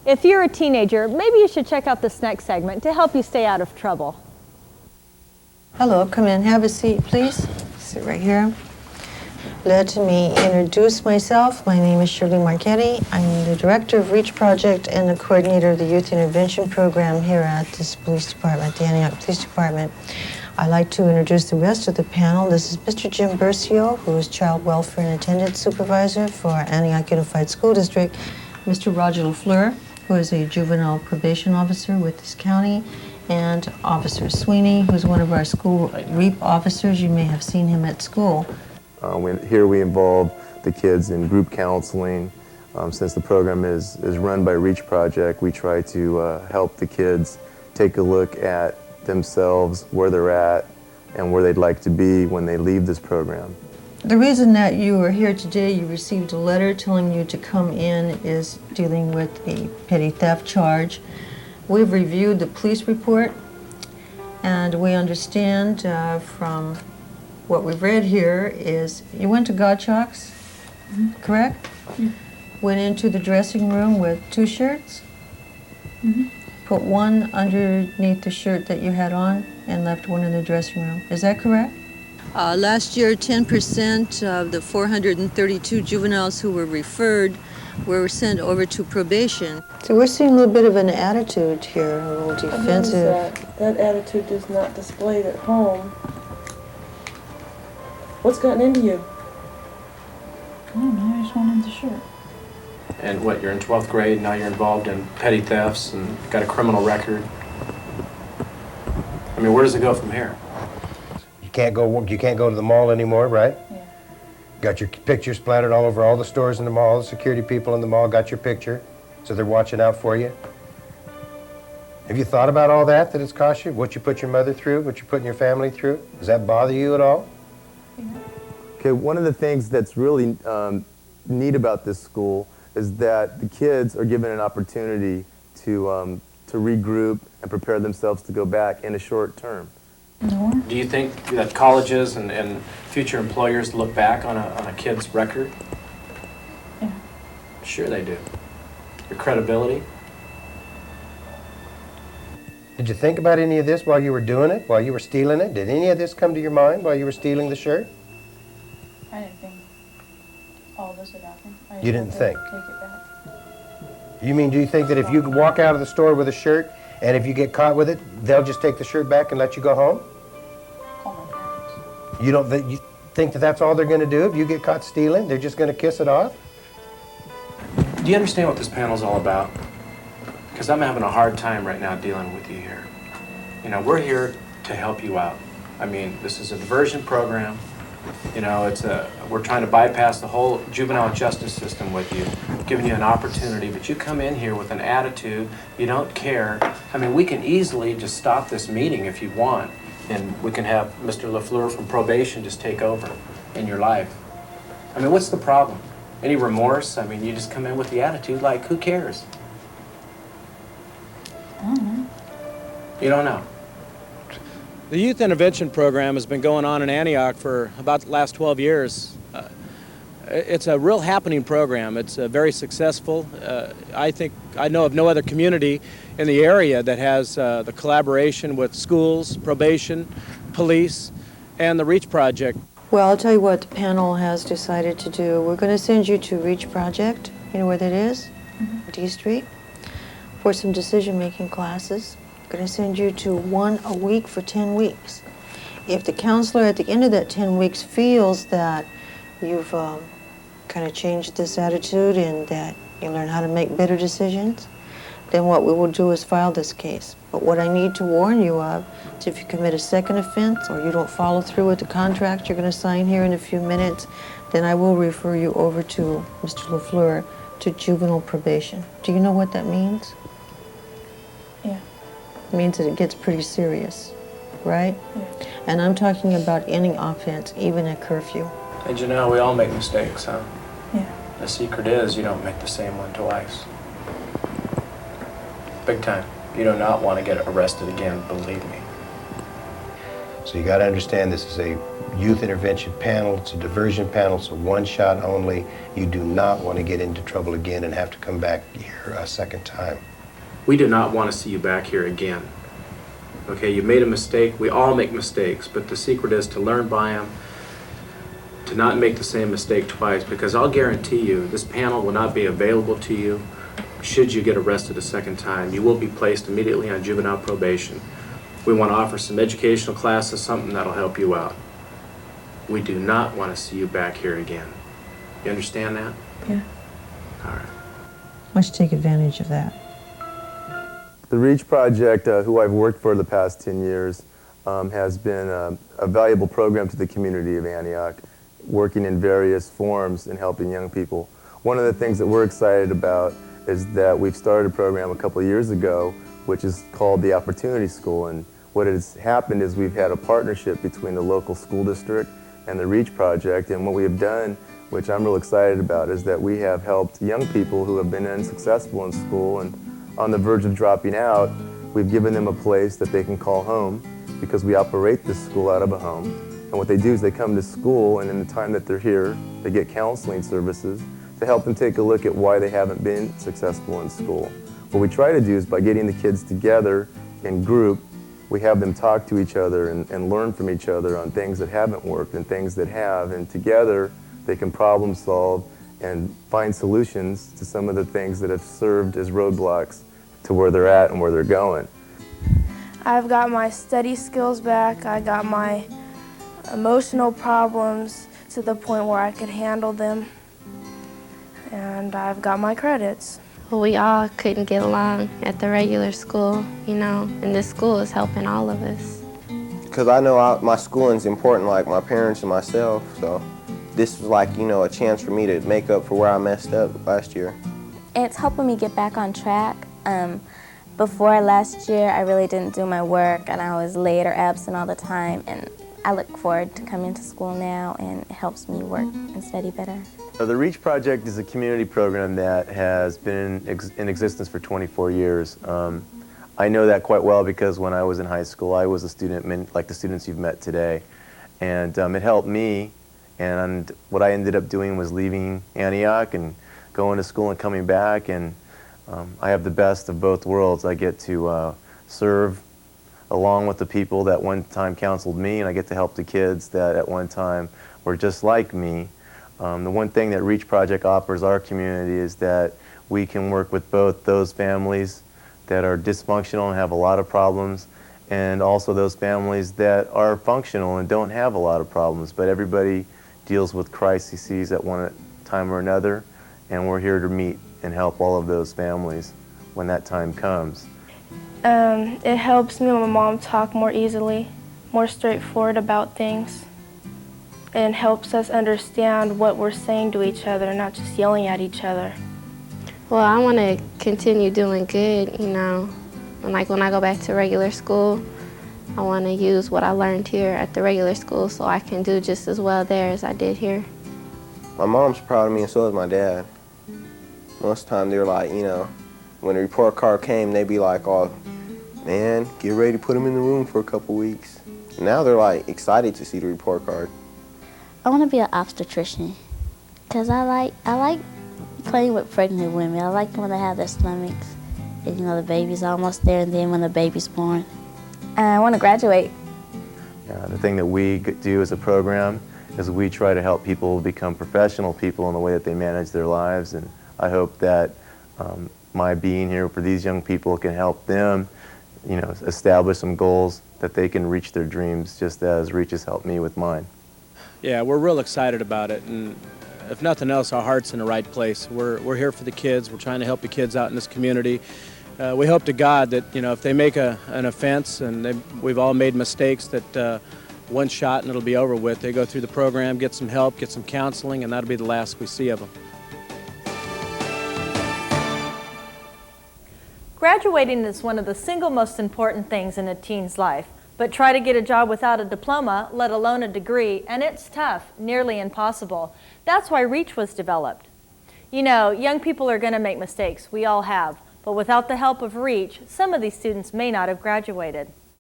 If you're a teenager, maybe you should check out this next segment to help you stay out of trouble. Hello, come in, have a seat, please. Sit right here. Let me introduce myself. My name is Shirley Marchetti. I'm the director of R.E.A.C.H project and the coordinator of the Youth Intervention Program here at this police department, the Antioch Police Department. I'd like to introduce the rest of the panel. This is Mr. Jim Burcio, who is Child Welfare and Attendance Supervisor for Antioch Unified School District. Mr. Roger LaFleur, who is a juvenile probation officer with this county, and Officer Sweeney, who's one of our school REAP officers. You may have seen him at school. Here we involve the kids in group counseling. Since the program is run by R.E.A.C.H project, we try to help the kids take a look at themselves, where they're at, and where they'd like to be when they leave this program. The reason that you are here today, you received a letter telling you to come in, is dealing with a petty theft charge. We've reviewed the police report, and we understand from what we've read here is you went to Gottschalk's, correct? Went into the dressing room with 2 shirts, put one underneath the shirt that you had on, and left one in the dressing room. Is that correct? Last year, 10% of the 432 juveniles who were referred were sent over to probation. So we're seeing a little bit of an attitude here, a little defensive. That attitude is not displayed at home. What's gotten into you? I don't know, I just wanted the shirt. And what, you're in 12th grade, now you're involved in petty thefts and got a criminal record. I mean, where does it go from here? You can't go to the mall anymore, right? Yeah. Got your picture splattered all over all the stores in the mall, the security people in the mall got your picture, so they're watching out for you. Have you thought about all that it's cost you? What you put your mother through, what you're putting your family through? Does that bother you at all? Yeah. Okay, one of the things that's really neat about this school is that the kids are given an opportunity to regroup and prepare themselves to go back in a short term. No. Do you think that colleges and future employers look back on a kid's record? Yeah. Sure they do. Your credibility? Did you think about any of this while you were doing it, while you were stealing it? Did any of this come to your mind while you were stealing the shirt? I didn't think all this would happen. You didn't think? Take it back. You mean, do you think that if you walk out of the store with a shirt and if you get caught with it, they'll just take the shirt back and let you go home? Call my parents. You think that that's all they're going to do if you get caught stealing? They're just going to kiss it off? Do you understand what this panel's all about? Because I'm having a hard time right now dealing with you here. You know, we're here to help you out. I mean, this is a diversion program. You know, we're trying to bypass the whole juvenile justice system with you, giving you an opportunity, but you come in here with an attitude, you don't care. I mean, we can easily just stop this meeting if you want, and we can have Mr. LaFleur from probation just take over in your life. I mean, what's the problem? Any remorse? I mean, you just come in with the attitude like, who cares? I don't know. You don't know? The Youth Intervention Program has been going on in Antioch for about the last 12 years. It's a real happening program. It's very successful. I know of no other community in the area that has the collaboration with schools, probation, police, and the R.E.A.C.H project. Well, I'll tell you what the panel has decided to do. We're going to send you to R.E.A.C.H project, you know where that is? D Street, for some decision-making classes. Going to send you to 1 a week for 10 weeks. If the counselor at the end of that 10 weeks feels that you've kind of changed this attitude and that you learn how to make better decisions, then what we will do is file this case. But what I need to warn you of is if you commit a second offense or you don't follow through with the contract you're going to sign here in a few minutes, then I will refer you over to Mr. LaFleur to juvenile probation. Do you know what that means? Yeah. It means that it gets pretty serious, right? Yeah. And I'm talking about any offense, even at curfew. And you know, we all make mistakes, huh? Yeah. The secret is you don't make the same one twice. Big time. You do not want to get arrested again, believe me. So So you got to understand this is a youth intervention panel. It's a diversion panel. It's a one-shot only. You do not want to get into trouble again and have to come back here a second time. We do not want to see you back here again. Okay, you made a mistake. We all make mistakes, but the secret is to learn by them, to not make the same mistake twice, because I'll guarantee you this panel will not be available to you should you get arrested a second time. You will be placed immediately on juvenile probation. We want to offer some educational classes, something that'll help you out. We do not want to see you back here again. You understand that? Yeah. All right. Let's take advantage of that. The R.E.A.H project, who I've worked for the past 10 years, has been a valuable program to the community of Antioch, working in various forms and helping young people. One of the things that we're excited about is that we've started a program a couple of years ago, which is called the Opportunity School. And what has happened is we've had a partnership between the local school district and the R.E.A.H project. And what we have done, which I'm real excited about, is that we have helped young people who have been unsuccessful in school and on the verge of dropping out. We've given them a place that they can call home, because we operate this school out of a home. And what they do is they come to school, and in the time that they're here, they get counseling services to help them take a look at why they haven't been successful in school. What we try to do is by getting the kids together in group, we have them talk to each other and learn from each other on things that haven't worked and things that have, and together they can problem solve and find solutions to some of the things that have served as roadblocks to where they're at and where they're going. I've got my study skills back. I got my emotional problems to the point where I could handle them. And I've got my credits. We all couldn't get along at the regular school, you know, and this school is helping all of us. Because I know my schooling's important, like my parents and myself, so this was like, you know, a chance for me to make up for where I messed up last year. It's helping me get back on track. Before last year, I really didn't do my work, and I was late or absent all the time, and I look forward to coming to school now, and it helps me work and study better. The R.E.A.H project is a community program that has been in existence for 24 years. I know that quite well because when I was in high school, I was a student like the students you've met today, and it helped me. And what I ended up doing was leaving Antioch and going to school and coming back, and I have the best of both worlds. I get to serve along with the people that one time counseled me, and I get to help the kids that at one time were just like me. The one thing that R.E.A.H project offers our community is that we can work with both those families that are dysfunctional and have a lot of problems, and also those families that are functional and don't have a lot of problems, but everybody deals with crises at one time or another, and we're here to meet and help all of those families when that time comes. It helps me and my mom talk more easily, more straightforward about things, and helps us understand what we're saying to each other, not just yelling at each other. Well, I want to continue doing good, you know. And like when I go back to regular school, I want to use what I learned here at the regular school so I can do just as well there as I did here. My mom's proud of me and so is my dad. Most of the time they're like, you know, when the report card came, they'd be like, oh, man, get ready to put him in the room for a couple weeks. Now they're like excited to see the report card. I want to be an obstetrician because I like playing with pregnant women. I like when they have their stomachs and, you know, the baby's almost there, and then when the baby's born. I want to graduate. The thing that we do as a program is we try to help people become professional people in the way that they manage their lives, and I hope that my being here for these young people can help them, you know, establish some goals that they can reach their dreams, just as R.E.A.H has helped me with mine. Yeah, we're real excited about it, and if nothing else, our heart's in the right place. We're here for the kids. We're trying to help the kids out in this community. We hope to God that, you know, if they make an offense, and we've all made mistakes, that one shot and it'll be over with. They go through the program, get some help, get some counseling, and that'll be the last we see of them. Graduating is one of the single most important things in a teen's life. But try to get a job without a diploma, let alone a degree, and it's tough, nearly impossible. That's why R.E.A.H was developed. You know, young people are going to make mistakes. We all have. But without the help of R.E.A.H, some of these students may not have graduated.